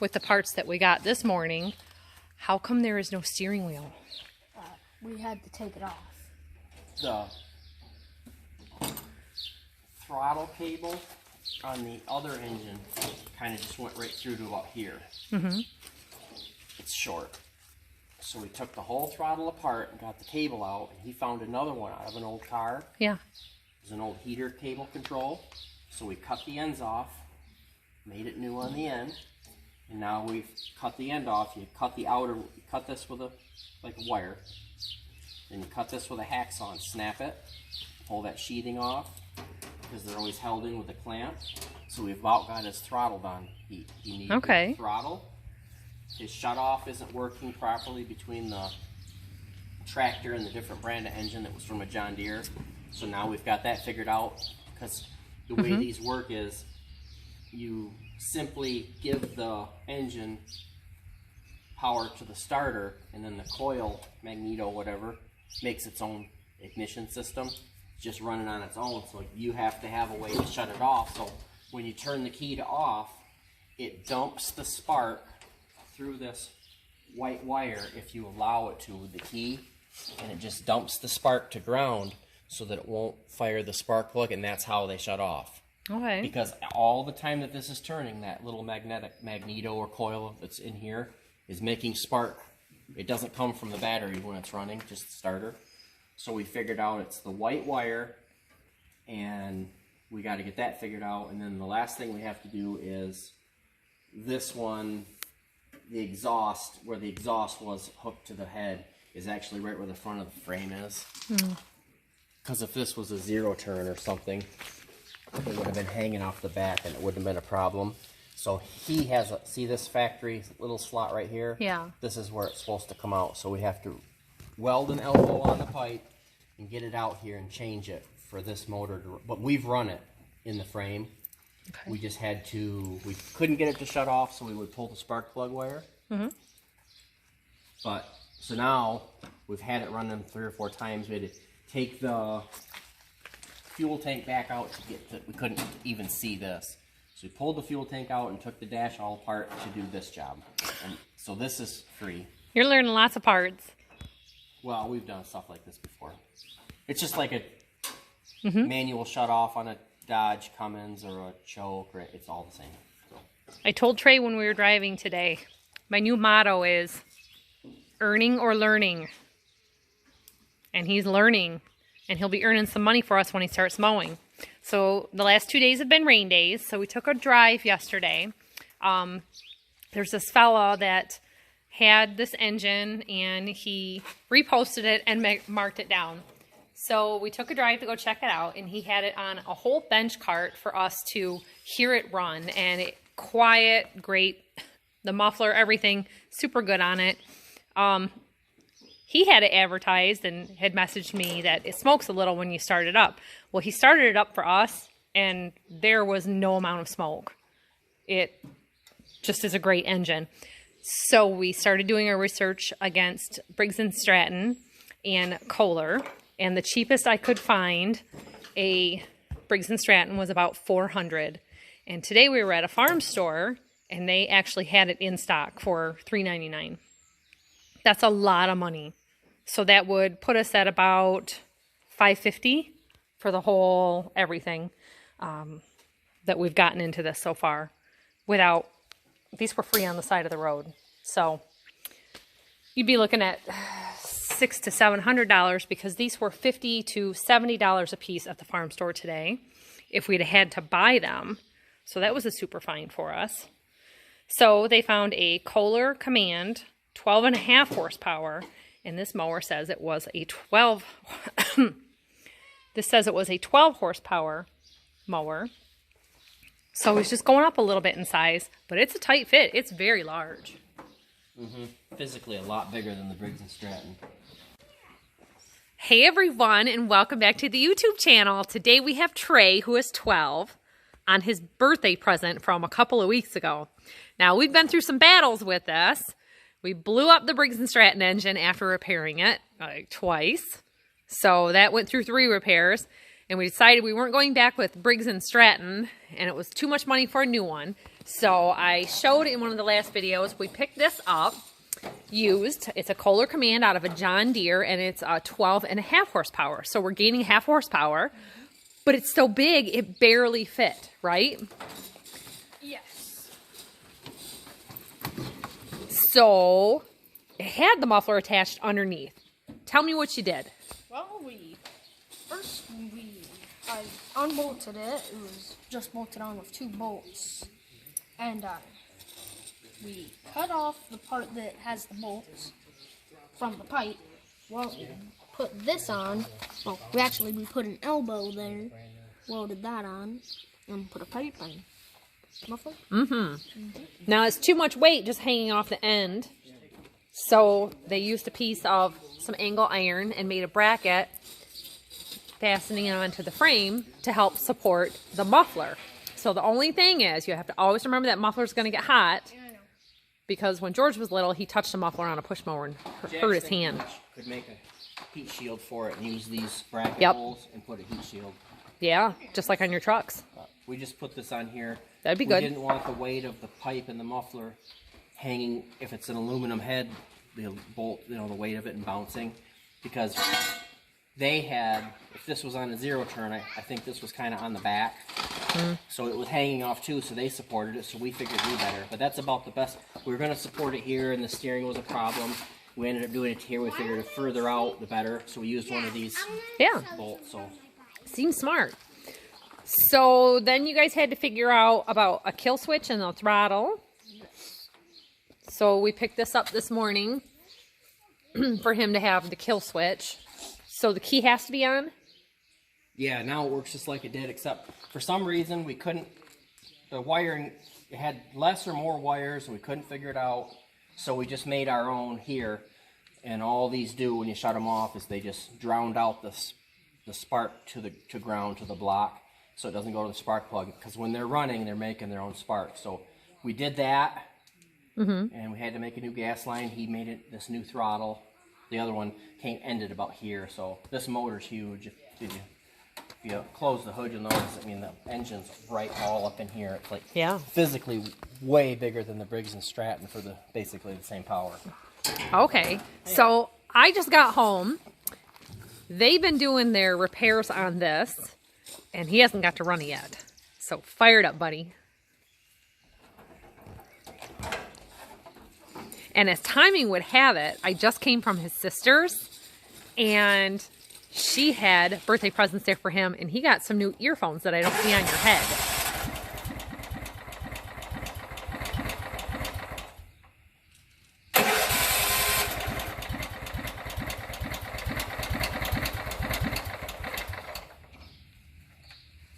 with the parts that we got this morning, how come there is no steering wheel? We had to take it off. The throttle cable on the other engine kind of just went right through to about here. Mm-hmm. It's short. So we took the whole throttle apart and got the cable out, and he found another one out of an old car. Yeah. It was an old heater cable control. So we cut the ends off, made it new on the end, and now we've cut the end off. You cut the outer, you cut this with a wire, then you cut this with a hacksaw and snap it, pull that sheathing off, because they're always held in with a clamp. So we've about got his throttle done. He needs the throttle. His shutoff isn't working properly between the tractor and the different brand of engine that was from a John Deere. So now we've got that figured out, because the way these work is you simply give the engine power to the starter, and then the coil, magneto, whatever, makes its own ignition system. It's just running on its own, so you have to have a way to shut it off. So when you turn the key to off, it dumps the spark through this white wire if you allow it to with the key, and it just dumps the spark to ground so that it won't fire the spark plug, and that's how they shut off. Okay. Because all the time that this is turning, that little magneto or coil that's in here is making spark. It doesn't come from the battery when it's running, just the starter. So we figured out it's the white wire, and we got to get that figured out. And then the last thing we have to do is this one, the exhaust, where the exhaust was hooked to the head, is actually right where the front of the frame is. Because if this was a zero turn or something, it would have been hanging off the back and it wouldn't have been a problem. So he has a, see this factory little slot right here? Yeah. This is where it's supposed to come out. So we have to weld an elbow on the pipe and get it out here and change it for this motor to, but we've run it in the frame. Okay. We just had to, we couldn't get it to shut off, so we would pull the spark plug wire. But, so now, we've had it run them 3 or 4 times. We had to take the fuel tank back out to get to, we couldn't even see this. So we pulled the fuel tank out and took the dash all apart to do this job. And so this is free. You're learning lots of parts. Well, we've done stuff like this before. It's just like a manual shut off on a Dodge Cummins or a choke, or it's all the same. So. I told Trey when we were driving today, my new motto is earning or learning. And he's learning, and he'll be earning some money for us when he starts mowing. So the last 2 days have been rain days, so we took a drive yesterday. There's this fella that had this engine, and he reposted it and marked it down. So we took a drive to go check it out, and he had it on a whole bench cart for us to hear it run. And it quiet, great, the muffler, everything, super good on it. He had it advertised and had messaged me that it smokes a little when you start it up. Well, he started it up for us, and there was no amount of smoke. It just is a great engine. So we started doing our research against Briggs & Stratton and Kohler, and the cheapest I could find, a Briggs & Stratton, was about $400. And today we were at a farm store, and they actually had it in stock for $3.99. That's a lot of money. So that would put us at about $550 for the whole everything that we've gotten into this so far. Without, these were free on the side of the road. So you'd be looking at $600 to $700 because these were $50 to $70 a piece at the farm store today if we'd had to buy them. So that was a super find for us. So they found a Kohler Command 12.5 horsepower, and this mower says it was a 12 this says it was a 12 horsepower mower. So it's just going up a little bit in size, but it's a tight fit. It's very large. Physically a lot bigger than the Briggs & Stratton. Hey everyone, and welcome back to the YouTube channel. Today we have Trey, who is 12, on his birthday present from a couple of weeks ago. Now, we've been through some battles with this. We blew up the Briggs & Stratton engine after repairing it like twice. So that went through 3 repairs. And we decided we weren't going back with Briggs & Stratton, and it was too much money for a new one. So I showed in one of the last videos, we picked this up, used. It's a Kohler Command out of a John Deere, and it's 12.5 horsepower. So we're gaining half horsepower, but it's so big, it barely fit, right? Yes. So it had the muffler attached underneath. Tell me what you did. Well, I unbolted it. It was just bolted on with 2 bolts. And we cut off the part that has the bolts from the pipe. Well, we put this on. Well, we put an elbow there, welded that on, and put a pipe on. Muffler? Now it's too much weight just hanging off the end. So they used a piece of some angle iron and made a bracket fastening it onto the frame to help support the muffler. So the only thing is, you have to always remember that muffler is going to get hot, because when George was little, he touched a muffler on a push mower and hurt his hand. Could make a heat shield for it and use these bracket holes and put a heat shield. Yeah, just like on your trucks. We just put this on here. That'd be good. We didn't want the weight of the pipe and the muffler hanging, if it's an aluminum head, the bolt, you know, the weight of it and bouncing, because they had, if this was on a 0 turn, I think this was kind of on the back. So it was hanging off too, so they supported it, so we figured we better. But that's about the best. We were going to support it here, and the steering was a problem. We ended up doing it here. We figured the further out, the better. So we used one of these bolts. So Seems smart. So then you guys had to figure out about a kill switch and a throttle. So we picked this up this morning for him to have the kill switch. So the key has to be on? yeah, now it works just like it did, except for some reason we couldn't, the wiring, it had less or more wires and we couldn't figure it out. So we just made our own here, and all these do when you shut them off is they just drowned out the spark to ground, to the block, so it doesn't go to the spark plug, because when they're running, they're making their own spark. So we did that, and we had to make a new gas line. He made it this new throttle. The other one ended about here, so this motor's huge. If you close the hood, you'll notice, I mean, the engine's right all up in here. It's like physically way bigger than the Briggs & Stratton for basically the same power. Okay, so I just got home. They've been doing their repairs on this, and he hasn't got to run it yet. So fire it up, buddy. And as timing would have it, I just came from his sister's, and she had birthday presents there for him, and he got some new earphones that I don't see on your head.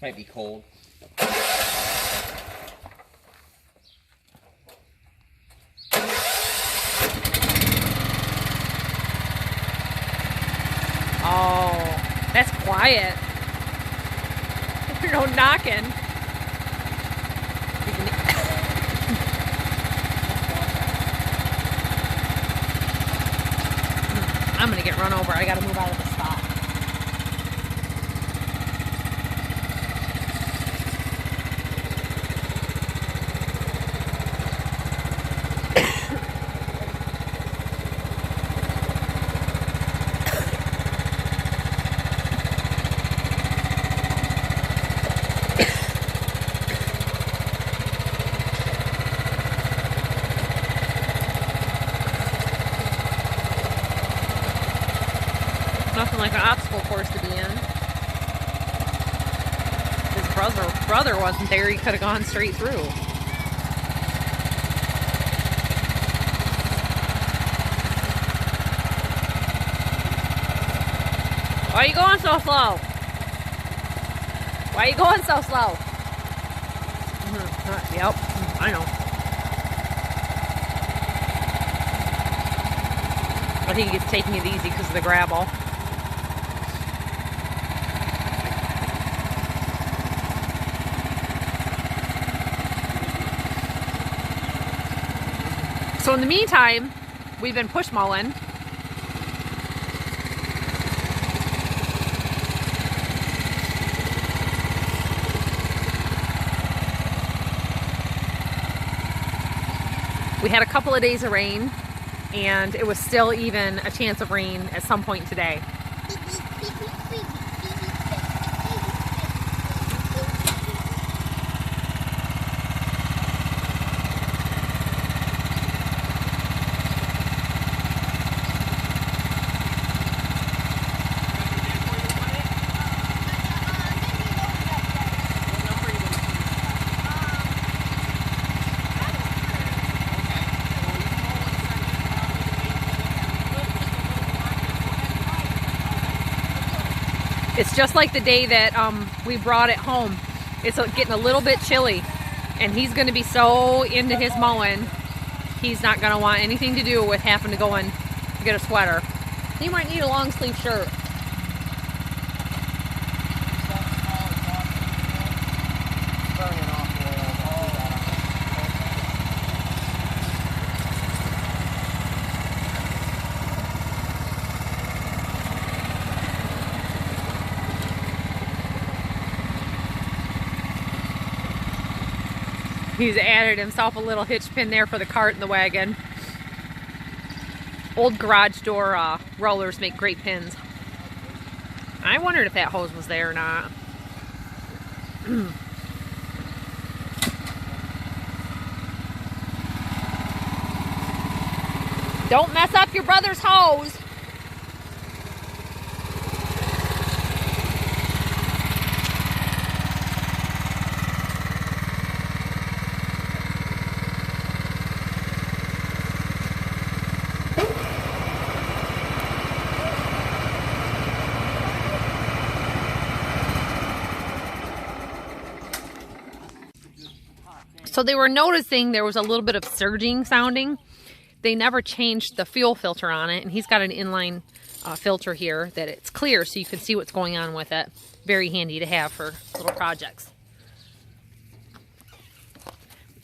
Might be cold. Oh, that's quiet. There's no knocking. I'm gonna get run over. I gotta move out of the spot. Nothing like an obstacle course to be in. His brother wasn't there. He could have gone straight through. Why are you going so slow? Why are you going so slow? Yep, I know. I think he's taking it easy because of the gravel. So in the meantime, we've been push mowing. We had a couple of days of rain, and it was still even a chance of rain at some point today. It's just like the day that we brought it home. It's getting a little bit chilly, and he's going to be so into his mowing, he's not going to want anything to do with having to go and get a sweater. He might need a long sleeve shirt. He's added himself a little hitch pin there for the cart and the wagon. Old garage door rollers make great pins. I wondered if that hose was there or not. Don't mess up your brother's hose. So they were noticing there was a little bit of surging sounding. They never changed the fuel filter on it, and he's got an inline filter here that it's clear so you can see what's going on with it. Very handy to have for little projects.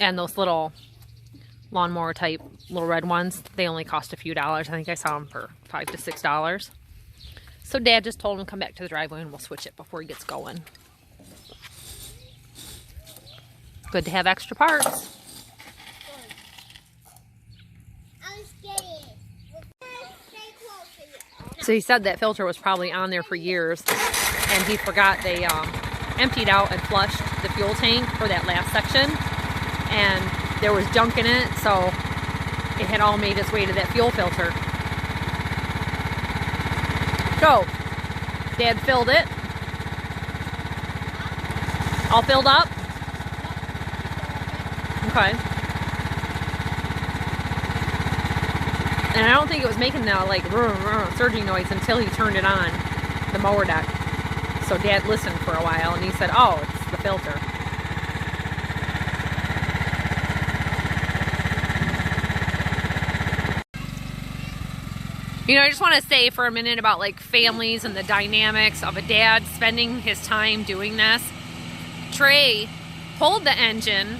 And those little lawnmower type little red ones, they only cost a few dollars. I think I saw them for $5 to $6. So Dad just told him to come back to the driveway and we'll switch it before he gets going. Good to have extra parts. So he said that filter was probably on there for years, and he forgot they emptied out and flushed the fuel tank for that last section, and there was junk in it, so it had all made its way to that fuel filter. So Dad filled it. All filled up? Okay. And I don't think it was making that like surging noise until he turned it on, the mower deck. So Dad listened for a while and he said, oh, it's the filter. You know, I just want to say for a minute about like families and the dynamics of a dad spending his time doing this. Trey pulled the engine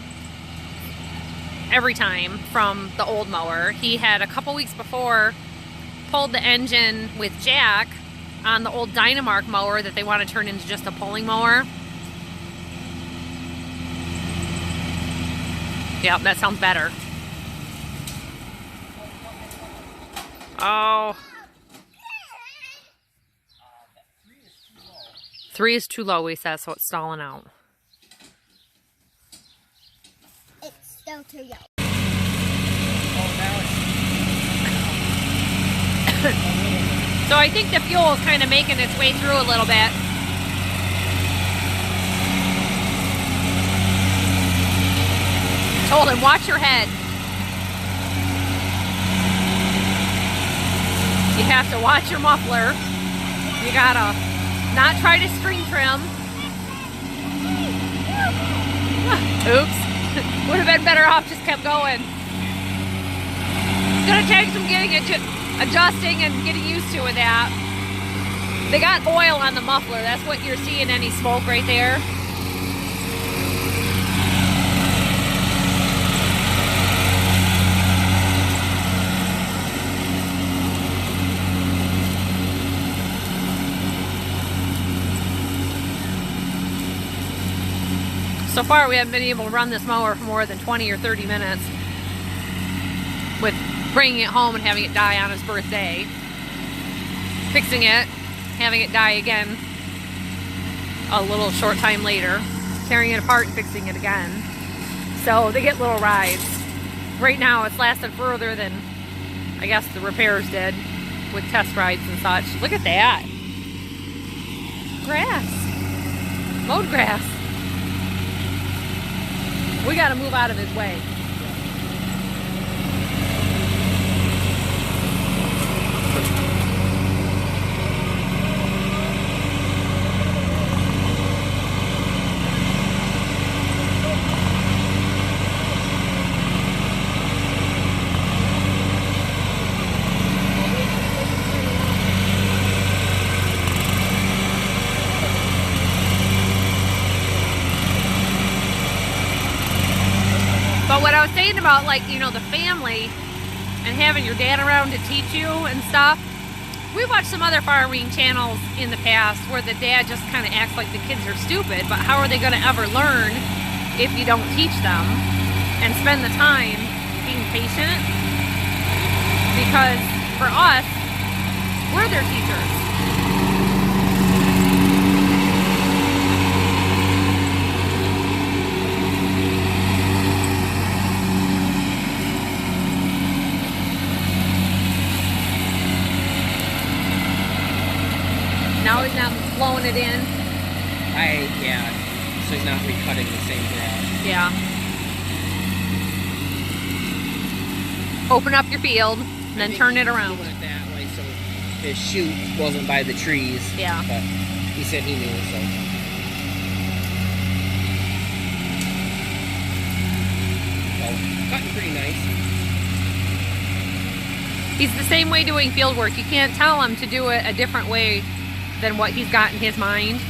every time from the old mower. He had a couple weeks before pulled the engine with Jack on the old Dynamark mower that they want to turn into just a pulling mower. Yep, that sounds better. Oh. 3 is too low, he says, so it's stalling out. Still too young. So I think the fuel is kind of making its way through a little bit. Told him, watch your head. You have to watch your muffler. You gotta not try to string trim. Oops. Would have been better off just kept going. It's gonna take some getting adjusting and getting used to with that. They got oil on the muffler. That's what you're seeing, any smoke right there. So far we haven't been able to run this mower for more than 20 or 30 minutes. with bringing it home and having it die on his birthday, fixing it, having it die again a little short time later, tearing it apart and fixing it again. So they get little rides. Right now it's lasted further than I guess the repairs did with test rides and such. Look at that. Grass. Mowed grass. We gotta move out of his way. But what I was saying about, like, you know, the family and having your dad around to teach you and stuff, we watched some other farming channels in the past where the dad just kind of acts like the kids are stupid, but how are they going to ever learn if you don't teach them and spend the time being patient? Because for us, we're their teachers. Now he's not blowing it in. Yeah. So he's not recutting the same grass. Yeah. Open up your field, and then turn it around. Doing it that way so his chute wasn't by the trees. Yeah. But he said he knew, so. So, cutting pretty nice. He's the same way doing field work. You can't tell him to do it a different way than what he's got in his mind.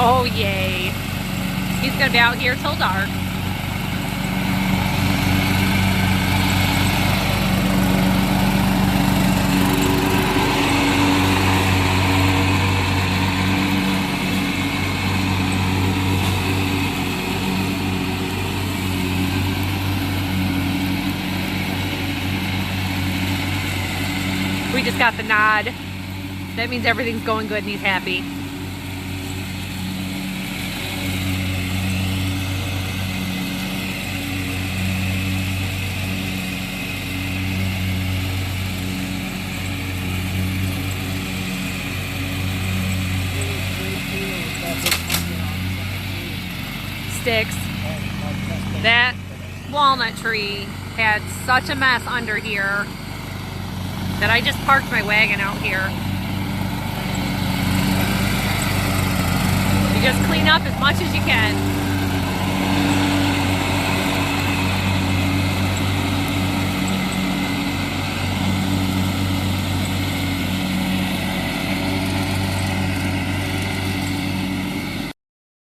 Oh, yay. He's going to be out here till dark. We just got the nod. That means everything's going good and he's happy. Sticks. That walnut tree had such a mess under here that I just parked my wagon out here. You just clean up as much as you can.